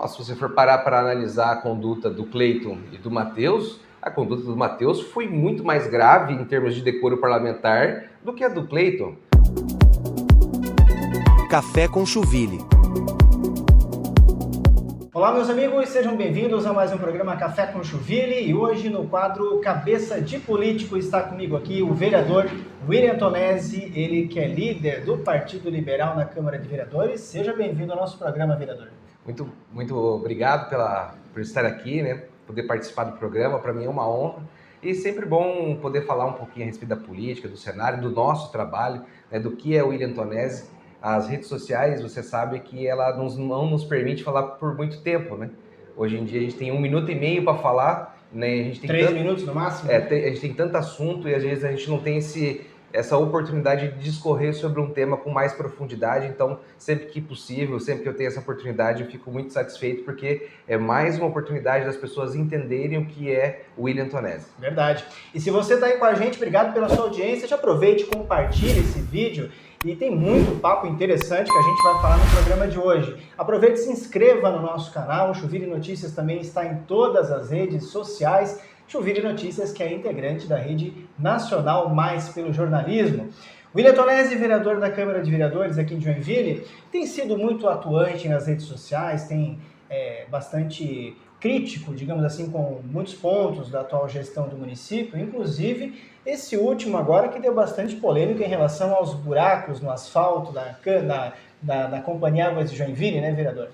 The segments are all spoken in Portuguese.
Se você for parar para analisar a conduta do Cleiton e do Matheus, a conduta do Matheus foi muito mais grave em termos de decoro parlamentar do que a do Cleiton. Café com Chuville. Olá, meus amigos, sejam bem-vindos a mais um programa Café com Chuville e hoje no quadro Cabeça de Político está comigo aqui o vereador William Tonesi, ele que é líder do Partido Liberal na Câmara de Vereadores. Seja bem-vindo ao nosso programa, vereador. Muito obrigado por estar aqui, né? Poder participar do programa, para mim é uma honra. E sempre bom poder falar um pouquinho a respeito da política, do cenário, do nosso trabalho, né? Do que é o William Tonesi. As redes sociais, você sabe que ela não nos permite falar por muito tempo, né? Hoje em dia a gente tem 1 minuto e meio para falar, né? A gente tem 3 minutos no máximo? A gente tem tanto assunto e às vezes a gente não tem essa oportunidade de discorrer sobre um tema com mais profundidade. Então, sempre que possível, sempre que eu tenho essa oportunidade, eu fico muito satisfeito, porque é mais uma oportunidade das pessoas entenderem o que é o William Tonesi. Verdade. E se você está aí com a gente, obrigado pela sua audiência, já aproveite e compartilhe esse vídeo. E tem muito papo interessante que a gente vai falar no programa de hoje. Aproveite e se inscreva no nosso canal. O Chuville Notícias também está em todas as redes sociais. Chuville Notícias, que é integrante da Rede Nacional Mais pelo Jornalismo. William Tonesi, vereador da Câmara de Vereadores aqui em Joinville, tem sido muito atuante nas redes sociais, tem bastante crítico, digamos assim, com muitos pontos da atual gestão do município, inclusive esse último agora que deu bastante polêmica em relação aos buracos no asfalto da Companhia Águas de Joinville, né, vereador?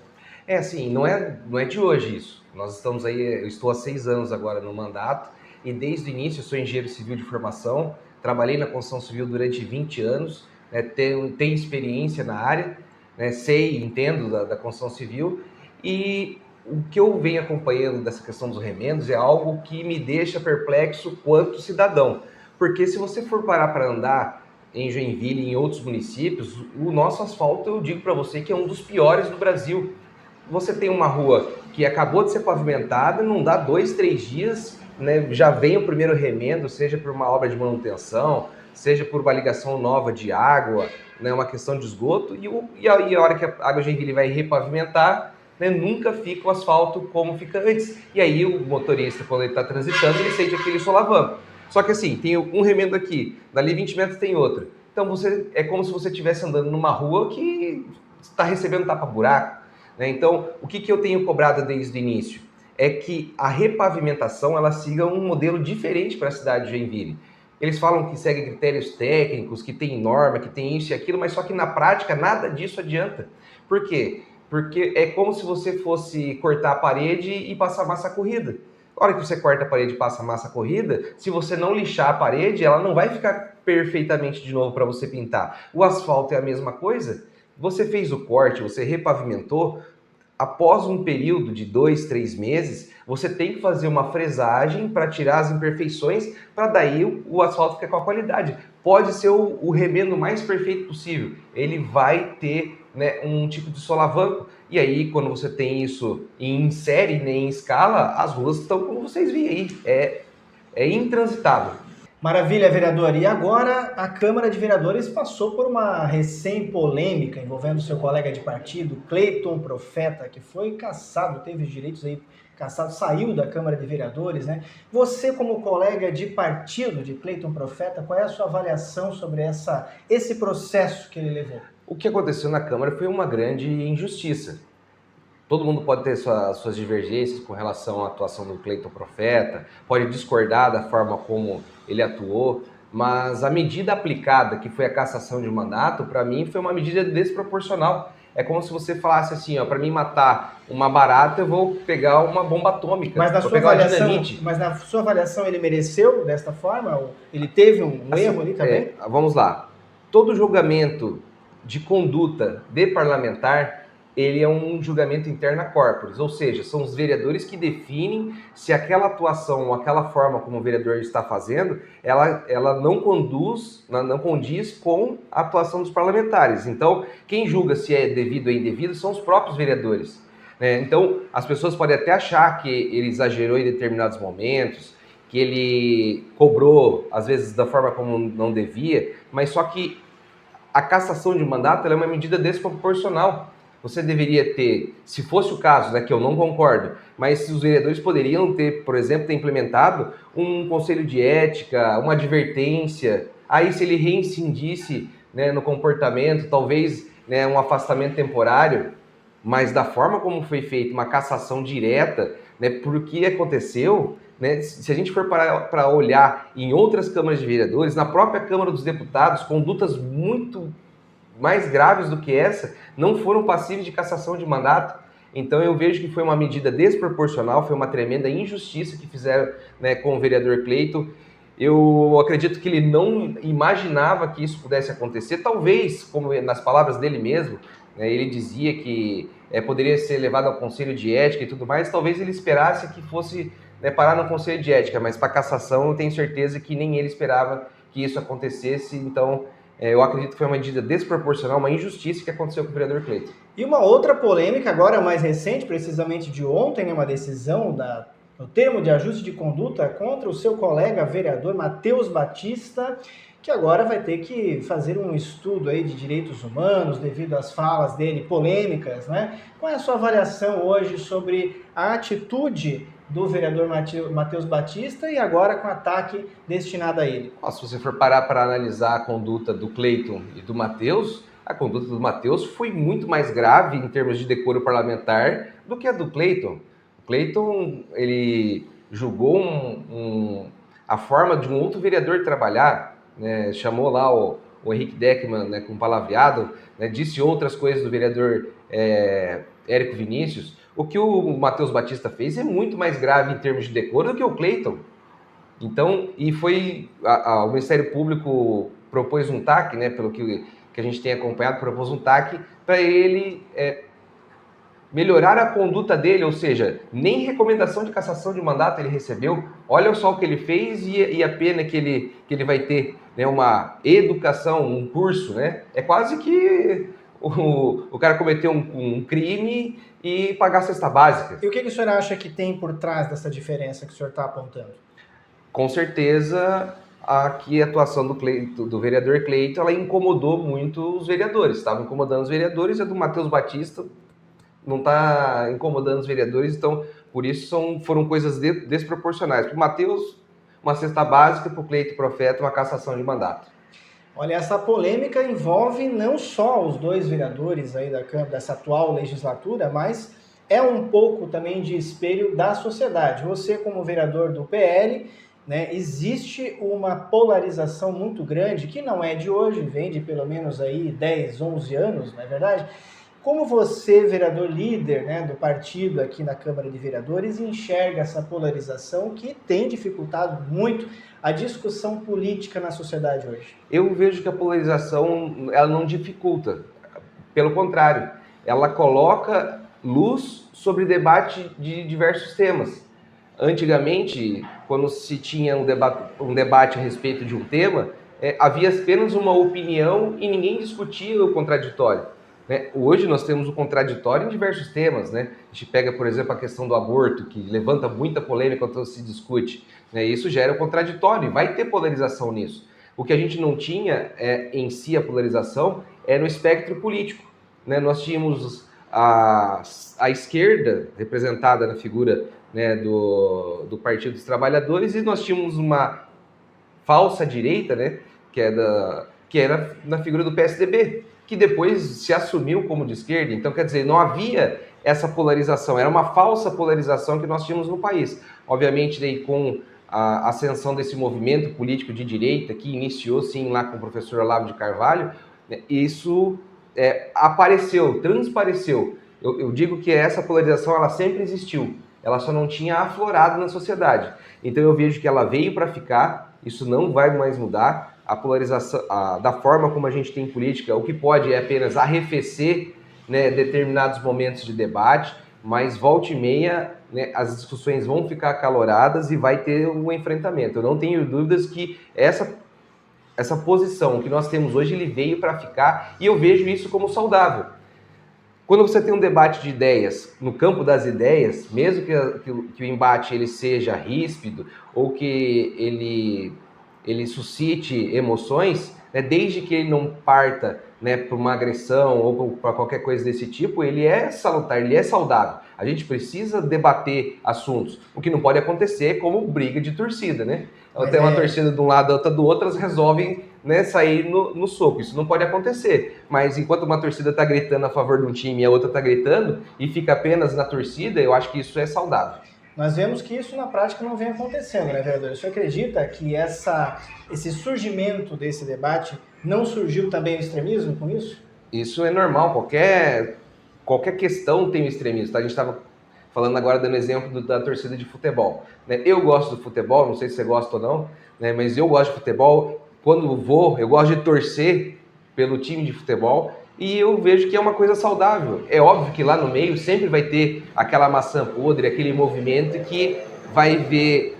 Assim, não é de hoje isso. Nós estamos aí, eu estou há 6 anos agora no mandato e desde o início eu sou engenheiro civil de formação, trabalhei na construção civil durante 20 anos, né, tenho experiência na área, né, entendo da construção civil, e o que eu venho acompanhando dessa questão dos remendos é algo que me deixa perplexo quanto cidadão. Porque se você for parar para andar em Joinville e em outros municípios, o nosso asfalto, eu digo para você que é um dos piores do Brasil. Você tem uma rua que acabou de ser pavimentada, não dá 2, 3 dias, né, já vem o primeiro remendo, seja por uma obra de manutenção, seja por uma ligação nova de água, né, uma questão de esgoto, e a hora que a Água Joinville vai repavimentar, né, nunca fica o asfalto como fica antes. E aí o motorista, quando ele está transitando, ele sente aquele solavanco. Só que assim, tem um remendo aqui, dali 20 metros tem outro. Então é como se você estivesse andando numa rua que está recebendo tapa-buraco, né? Então, o que eu tenho cobrado desde o início? É que a repavimentação ela siga um modelo diferente para a cidade de Joinville. Eles falam que segue critérios técnicos, que tem norma, que tem isso e aquilo, mas só que na prática nada disso adianta. Por quê? Porque é como se você fosse cortar a parede e passar massa corrida. A hora que você corta a parede e passa massa corrida, se você não lixar a parede, ela não vai ficar perfeitamente de novo para você pintar. O asfalto é a mesma coisa. Você fez o corte, você repavimentou, após um período de 2, 3 meses, você tem que fazer uma fresagem para tirar as imperfeições, para daí o asfalto ficar com a qualidade. Pode ser o remendo mais perfeito possível, ele vai ter, né, um tipo de solavanco, e aí quando você tem isso em série, né, em escala, as ruas estão como vocês veem aí, é intransitável. Maravilha, vereador. E agora a Câmara de Vereadores passou por uma recém-polêmica envolvendo seu colega de partido, Cleiton Profeta, que foi cassado, teve os direitos aí cassado, saiu da Câmara de Vereadores, né? Você, como colega de partido de Cleiton Profeta, qual é a sua avaliação sobre esse processo que ele levou? O que aconteceu na Câmara foi uma grande injustiça. Todo mundo pode ter suas divergências com relação à atuação do Cleiton Profeta, pode discordar da forma como ele atuou, mas a medida aplicada, que foi a cassação de mandato, para mim foi uma medida desproporcional. É como se você falasse assim, para mim matar uma barata, eu vou pegar uma bomba atômica, mas na sua avaliação ele mereceu desta forma? Ele teve um erro ali também? Vamos lá. Todo julgamento de conduta de parlamentar, ele é um julgamento interna corporis, ou seja, são os vereadores que definem se aquela atuação ou aquela forma como o vereador está fazendo, ela não condiz com a atuação dos parlamentares. Então, quem julga se é devido ou indevido são os próprios vereadores, né? Então, as pessoas podem até achar que ele exagerou em determinados momentos, que ele cobrou, às vezes, da forma como não devia, mas só que a cassação de mandato ela é uma medida desproporcional. você deveria ter, se fosse o caso, né, que eu não concordo, mas se os vereadores poderiam ter, por exemplo, ter implementado um conselho de ética, uma advertência, aí se ele reincidisse, né, no comportamento, talvez, né, um afastamento temporário, mas da forma como foi feita, uma cassação direta, né, por o que aconteceu, né, se a gente for para olhar em outras câmaras de vereadores, na própria Câmara dos Deputados, condutas muito mais graves do que essa não foram passíveis de cassação de mandato. Então eu vejo que foi uma medida desproporcional, foi uma tremenda injustiça que fizeram, né, com o vereador Cleiton. Eu acredito que ele não imaginava que isso pudesse acontecer, talvez, como nas palavras dele mesmo, né, ele dizia que poderia ser levado ao Conselho de Ética e tudo mais, talvez ele esperasse que fosse, né, parar no Conselho de Ética, mas para cassação eu tenho certeza que nem ele esperava que isso acontecesse. Então eu acredito que foi uma medida desproporcional, uma injustiça que aconteceu com o vereador Cleiton. E uma outra polêmica, agora mais recente, precisamente de ontem, né, uma decisão no termo de ajuste de conduta contra o seu colega vereador Matheus Batista, que agora vai ter que fazer um estudo aí de direitos humanos devido às falas dele polêmicas, né? Qual é a sua avaliação hoje sobre a atitude do vereador Matheus Batista e agora com ataque destinado a ele? Se você for parar para analisar a conduta do Cleiton e do Matheus, a conduta do Matheus foi muito mais grave em termos de decoro parlamentar do que a do Cleiton. O Cleiton, ele julgou a forma de um outro vereador trabalhar, né? Chamou lá o Henrique Deckmann, né, com palavreado, né? Disse outras coisas do vereador Érico Vinícius. O que o Matheus Batista fez é muito mais grave em termos de decoro do que o Cleiton. Então, e foi o Ministério Público propôs um TAC, né, pelo que a gente tem acompanhado, propôs um TAC para ele melhorar a conduta dele, ou seja, nem recomendação de cassação de mandato ele recebeu. Olha só o que ele fez e a pena que ele vai ter, né, uma educação, um curso, né? É quase que o cara cometeu um crime e pagar a cesta básica. E o que o senhor acha que tem por trás dessa diferença que o senhor está apontando? Com certeza, aqui a atuação do vereador Cleiton, ela incomodou muito os vereadores. Estava incomodando os vereadores, e a do Matheus Batista não está incomodando os vereadores, então, por isso foram coisas desproporcionais. Para o Matheus, uma cesta básica, para o Cleiton Profeta, uma cassação de mandato. Olha, essa polêmica envolve não só os dois vereadores aí dessa atual legislatura, mas é um pouco também de espelho da sociedade. Você, como vereador do PL, né, existe uma polarização muito grande, que não é de hoje, vem de pelo menos aí 10, 11 anos, não é verdade? Como você, vereador líder, né, do partido aqui na Câmara de Vereadores, enxerga essa polarização que tem dificultado muito a discussão política na sociedade hoje? Eu vejo que a polarização ela não dificulta, pelo contrário, ela coloca luz sobre debate de diversos temas. Antigamente, quando se tinha um debate a respeito de um tema, havia apenas uma opinião e ninguém discutia o contraditório. Né? Hoje nós temos o contraditório em diversos temas, né? A gente pega, por exemplo, a questão do aborto, que levanta muita polêmica quando se discute, né? Isso gera um contraditório e vai ter polarização nisso. O que a gente não tinha em si a polarização no espectro político, né? Nós tínhamos a esquerda representada na figura, né, do Partido dos Trabalhadores, e nós tínhamos uma falsa direita, né, que era na figura do PSDB, que depois se assumiu como de esquerda. Então, quer dizer, não havia essa polarização, era uma falsa polarização que nós tínhamos no país. Obviamente, daí, com a ascensão desse movimento político de direita, que iniciou, sim, lá com o professor Olavo de Carvalho, né, isso apareceu, transpareceu. Eu digo que essa polarização, ela sempre existiu, ela só não tinha aflorado na sociedade. Então, eu vejo que ela veio para ficar, isso não vai mais mudar. A polarização, da forma como a gente tem política, o que pode é apenas arrefecer, né, determinados momentos de debate, mas volta e meia, né, as discussões vão ficar acaloradas e vai ter um enfrentamento. Eu não tenho dúvidas que essa posição que nós temos hoje, ele veio para ficar, e eu vejo isso como saudável. Quando você tem um debate de ideias, no campo das ideias, mesmo que o embate ele seja ríspido ou que ele suscite emoções, né, desde que ele não parta né, para uma agressão ou para qualquer coisa desse tipo, ele é salutar, ele é saudável. A gente precisa debater assuntos. O que não pode acontecer é como briga de torcida, né? Tem uma torcida de um lado, outra do outro, elas resolvem, né, sair no soco. Isso não pode acontecer. Mas enquanto uma torcida está gritando a favor de um time e a outra está gritando e fica apenas na torcida, eu acho que isso é saudável. Nós vemos que isso na prática não vem acontecendo, né, vereador? O senhor acredita que esse surgimento desse debate não surgiu também o extremismo com isso? Isso é normal, qualquer questão tem o extremismo. Tá? A gente estava falando agora, dando exemplo da torcida de futebol. Né? Eu gosto do futebol, não sei se você gosta ou não, né? Mas eu gosto de futebol. Quando vou, eu gosto de torcer pelo time de futebol e eu vejo que é uma coisa saudável. É óbvio que lá no meio sempre vai ter aquela maçã podre, aquele movimento que vai ver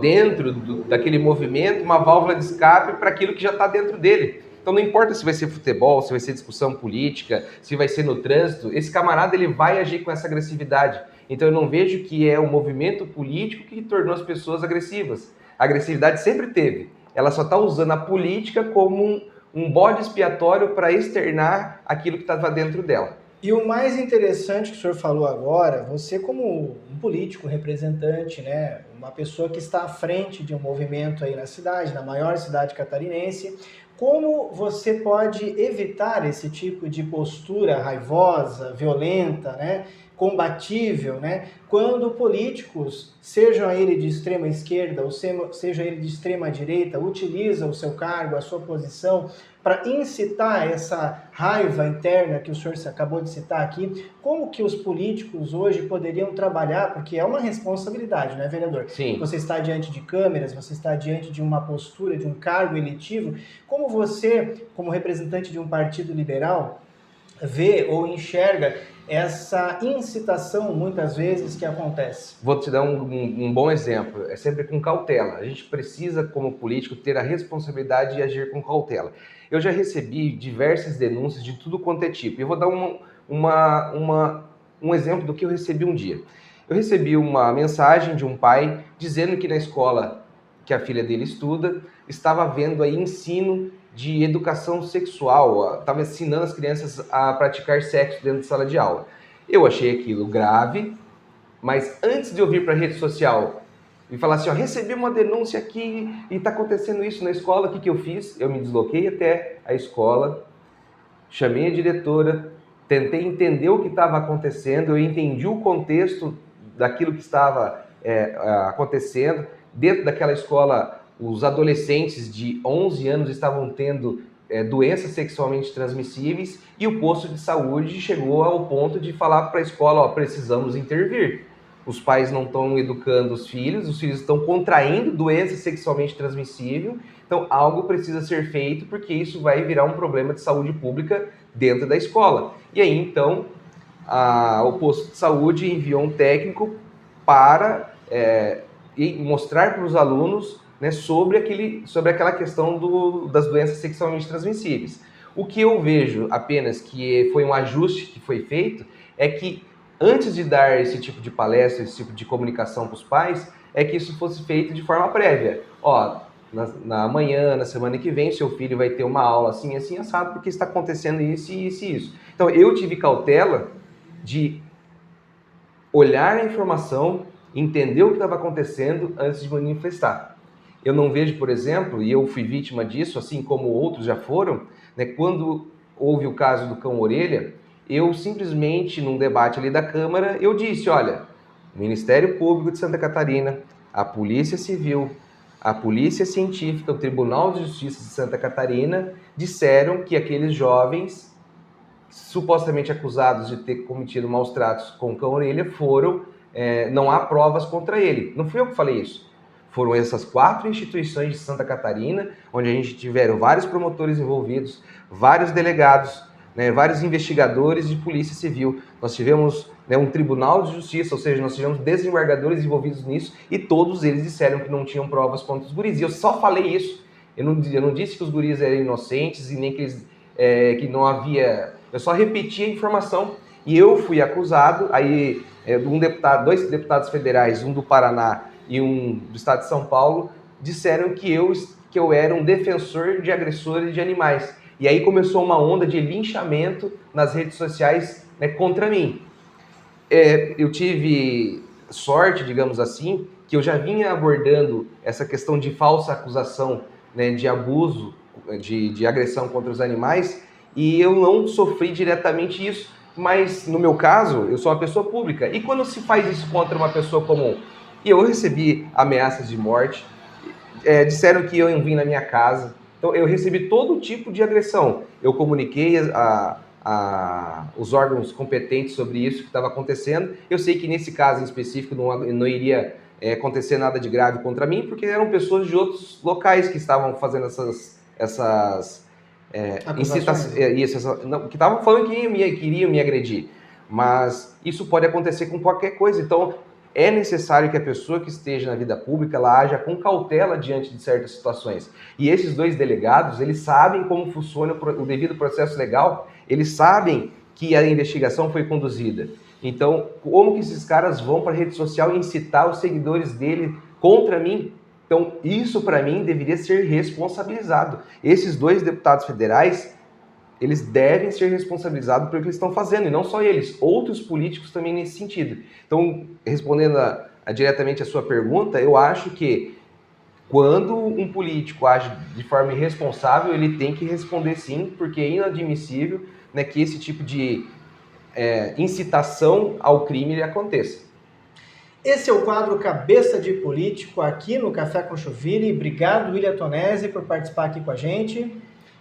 dentro daquele movimento uma válvula de escape para aquilo que já está dentro dele. Então não importa se vai ser futebol, se vai ser discussão política, se vai ser no trânsito, esse camarada ele vai agir com essa agressividade. Então eu não vejo que é o movimento político que tornou as pessoas agressivas. A agressividade sempre teve. Ela só está usando a política como um bode expiatório para externar aquilo que estava dentro dela. E o mais interessante que o senhor falou agora, você como um político, representante, né, uma pessoa que está à frente de um movimento aí na cidade, na maior cidade catarinense, como você pode evitar esse tipo de postura raivosa, violenta, né, combatível, né, quando políticos, sejam ele de extrema esquerda ou seja ele de extrema direita, utilizam o seu cargo, a sua posição para incitar essa raiva interna que o senhor acabou de citar aqui? Como que os políticos hoje poderiam trabalhar, porque é uma responsabilidade, né, vereador? Sim. Você está diante de câmeras, você está diante de uma postura, de um cargo eletivo. Como você, como representante de um partido liberal, vê ou enxerga essa incitação, muitas vezes, que acontece? Vou te dar um bom exemplo. É sempre com cautela. A gente precisa, como político, ter a responsabilidade de agir com cautela. Eu já recebi diversas denúncias de tudo quanto é tipo. Eu vou dar um exemplo do que eu recebi um dia. Eu recebi uma mensagem de um pai dizendo que na escola que a filha dele estuda, estava havendo aí ensino de educação sexual, estava ensinando as crianças a praticar sexo dentro de sala de aula. Eu achei aquilo grave, mas antes de eu vir para a rede social e falar assim, ó, recebi uma denúncia aqui e está acontecendo isso na escola, o que eu fiz? Eu me desloquei até a escola, chamei a diretora, tentei entender o que estava acontecendo, eu entendi o contexto daquilo que estava acontecendo. Dentro daquela escola, os adolescentes de 11 anos estavam tendo doenças sexualmente transmissíveis e o posto de saúde chegou ao ponto de falar para a escola, ó, precisamos intervir. Os pais não estão educando os filhos estão contraindo doença sexualmente transmissível, então algo precisa ser feito porque isso vai virar um problema de saúde pública dentro da escola. E aí, então, o posto de saúde enviou um técnico para mostrar para os alunos, né, sobre aquela questão das doenças sexualmente transmissíveis. O que eu vejo apenas que foi um ajuste que foi feito é que antes de dar esse tipo de palestra, esse tipo de comunicação para os pais, é que isso fosse feito de forma prévia. Ó, na manhã, na semana que vem, seu filho vai ter uma aula assim, assim, assado, porque está acontecendo isso e isso e isso. Então, eu tive cautela de olhar a informação, entender o que estava acontecendo antes de manifestar. Eu não vejo, por exemplo, e eu fui vítima disso, assim como outros já foram, né, quando houve o caso do cão orelha, eu simplesmente, num debate ali da Câmara, eu disse, olha, o Ministério Público de Santa Catarina, a Polícia Civil, a Polícia Científica, o Tribunal de Justiça de Santa Catarina disseram que aqueles jovens supostamente acusados de ter cometido maus tratos com o cão orelha não há provas contra ele. Não fui eu que falei isso. Foram essas 4 instituições de Santa Catarina, onde a gente tiveram vários promotores envolvidos, vários delegados, né, vários investigadores de polícia civil. Nós tivemos, né, um tribunal de justiça, ou seja, nós tivemos desembargadores envolvidos nisso e todos eles disseram que não tinham provas contra os guris. E eu só falei isso. Eu não disse que os guris eram inocentes e nem que não havia... Eu só repeti a informação. E eu fui acusado, aí dois deputados federais, um do Paraná e um do estado de São Paulo, disseram que eu era um defensor de agressores de animais. E aí começou uma onda de linchamento nas redes sociais, né, contra mim. Eu tive sorte, digamos assim, que eu já vinha abordando essa questão de falsa acusação, né, de abuso, de agressão contra os animais, e eu não sofri diretamente isso, mas no meu caso, eu sou uma pessoa pública, e quando se faz isso contra uma pessoa comum? E eu recebi ameaças de morte, disseram que eu vim na minha casa, então eu recebi todo tipo de agressão. Eu comuniquei os órgãos competentes sobre isso que estava acontecendo. Eu sei que nesse caso em específico não iria acontecer nada de grave contra mim, porque eram pessoas de outros locais que estavam fazendo essas incitações, que estavam falando que queriam me agredir. Mas isso pode acontecer com qualquer coisa. Então é necessário que a pessoa que esteja na vida pública ela haja com cautela diante de certas situações. E esses dois delegados, eles sabem como funciona o devido processo legal, eles sabem que a investigação foi conduzida. Então, como que esses caras vão para a rede social incitar os seguidores dele contra mim? Então, isso para mim deveria ser responsabilizado. Esses dois deputados federais, eles devem ser responsabilizados pelo que eles estão fazendo, e não só eles, outros políticos também nesse sentido. Então, respondendo diretamente a sua pergunta, eu acho que quando um político age de forma irresponsável, ele tem que responder sim, porque é inadmissível, né, que esse tipo de incitação ao crime ele aconteça. Esse é o quadro Cabeça de Político aqui no Café com Choville. Obrigado, William Tonesi, por participar aqui com a gente.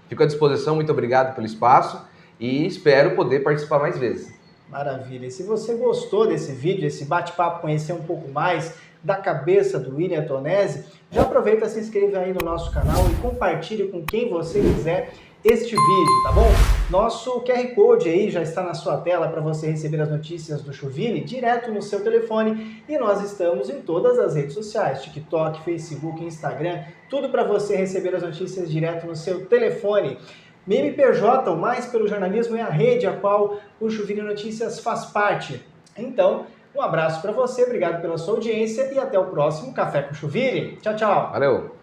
Fico à disposição, muito obrigado pelo espaço e espero poder participar mais vezes. Maravilha. E se você gostou desse vídeo, esse bate-papo, conhecer um pouco mais da cabeça do William Tonesi, já aproveita, se inscreva aí no nosso canal e compartilhe com quem você quiser este vídeo, tá bom? Nosso QR Code aí já está na sua tela para você receber as notícias do Choville direto no seu telefone, e nós estamos em todas as redes sociais, TikTok, Facebook, Instagram, tudo para você receber as notícias direto no seu telefone. MMPJ, o Mais pelo Jornalismo, é a rede a qual o Choville Notícias faz parte. Então, um abraço para você, obrigado pela sua audiência e até o próximo Café com Choville. Tchau, tchau. Valeu.